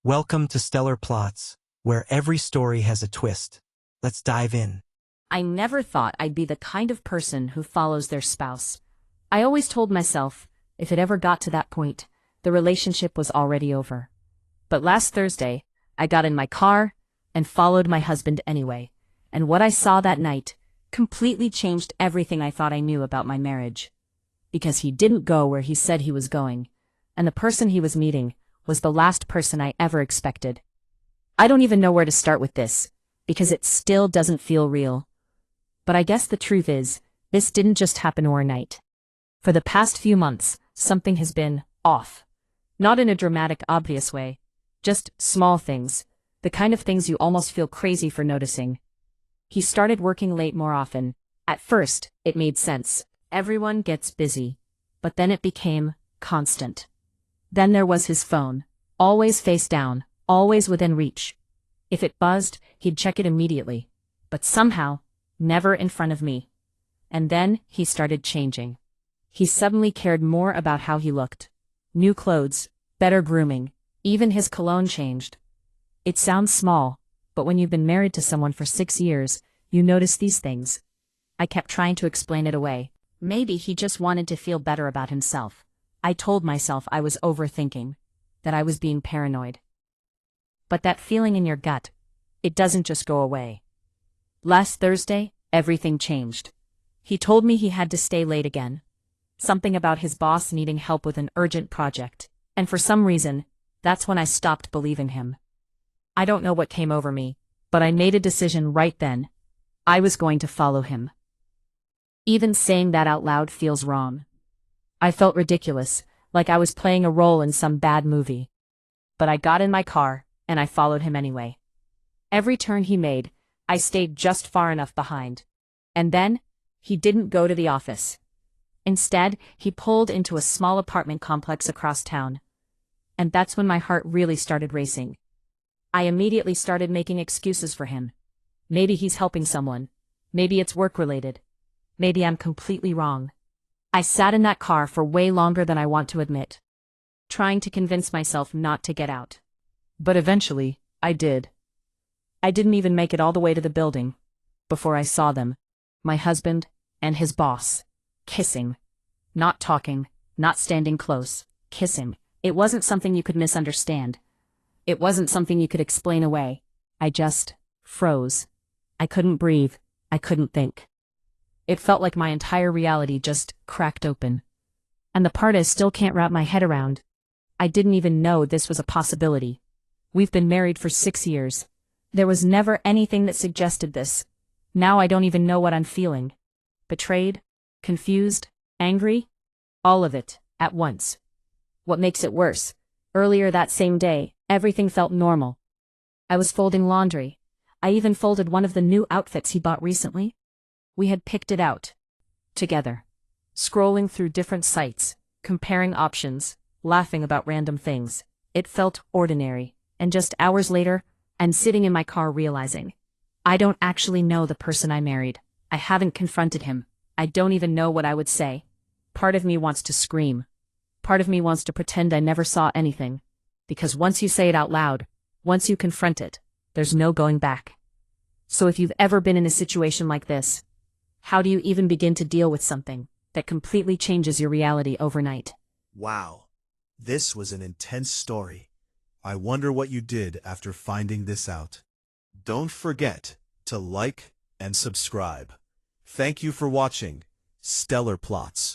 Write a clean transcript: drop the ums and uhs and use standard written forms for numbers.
Welcome to Stellar Plots, where every story has a twist. Let's dive in. I never thought I'd be the kind of person who follows their spouse. I always told myself, if it ever got to that point, the relationship was already over. But last Thursday, I got in my car and followed my husband anyway, and what I saw that night completely changed everything I thought I knew about my marriage. Because he didn't go where he said he was going, and the person he was meeting was the last person I ever expected. I don't even know where to start with this, because it still doesn't feel real. But I guess the truth is, this didn't just happen overnight. For the past few months, something has been off. Not in a dramatic, obvious way. Just small things. The kind of things you almost feel crazy for noticing. He started working late more often. At first, it made sense. Everyone gets busy. But then it became constant. Then there was his phone. Always face down, always within reach. If it buzzed, he'd check it immediately. But somehow, never in front of me. And then he started changing. He suddenly cared more about how he looked. New clothes, better grooming, even his cologne changed. It sounds small, but when you've been married to someone for 6 years, you notice these things. I kept trying to explain it away. Maybe he just wanted to feel better about himself. I told myself I was overthinking, that I was being paranoid. But that feeling in your gut, it doesn't just go away. Last Thursday, everything changed. He told me he had to stay late again. Something about his boss needing help with an urgent project, and for some reason, that's when I stopped believing him. I don't know what came over me, but I made a decision right then. I was going to follow him. Even saying that out loud feels wrong. I felt ridiculous, like I was playing a role in some bad movie. But I got in my car, and I followed him anyway. Every turn he made, I stayed just far enough behind. And then, he didn't go to the office. Instead, he pulled into a small apartment complex across town. And that's when my heart really started racing. I immediately started making excuses for him. Maybe he's helping someone. Maybe it's work-related. Maybe I'm completely wrong. I sat in that car for way longer than I want to admit, trying to convince myself not to get out. But eventually, I did. I didn't even make it all the way to the building before I saw them, my husband and his boss, kissing. Not talking, not standing close, kissing. It wasn't something you could misunderstand. It wasn't something you could explain away. I just froze. I couldn't breathe. I couldn't think. It felt like my entire reality just cracked open. And the part I still can't wrap my head around. I didn't even know this was a possibility. We've been married for 6 years. There was never anything that suggested this. Now I don't even know what I'm feeling. Betrayed, confused, angry, all of it, at once. What makes it worse, earlier that same day, everything felt normal. I was folding laundry. I even folded one of the new outfits he bought recently. We had picked it out. Together. Scrolling through different sites, comparing options, laughing about random things. It felt ordinary, and just hours later, I'm sitting in my car realizing, I don't actually know the person I married. I haven't confronted him. I don't even know what I would say. Part of me wants to scream. Part of me wants to pretend I never saw anything. Because once you say it out loud, once you confront it, there's no going back. So if you've ever been in a situation like this, how do you even begin to deal with something that completely changes your reality overnight? Wow, this was an intense story. I wonder what you did after finding this out. Don't forget to like and subscribe. Thank you for watching Stellar Plots.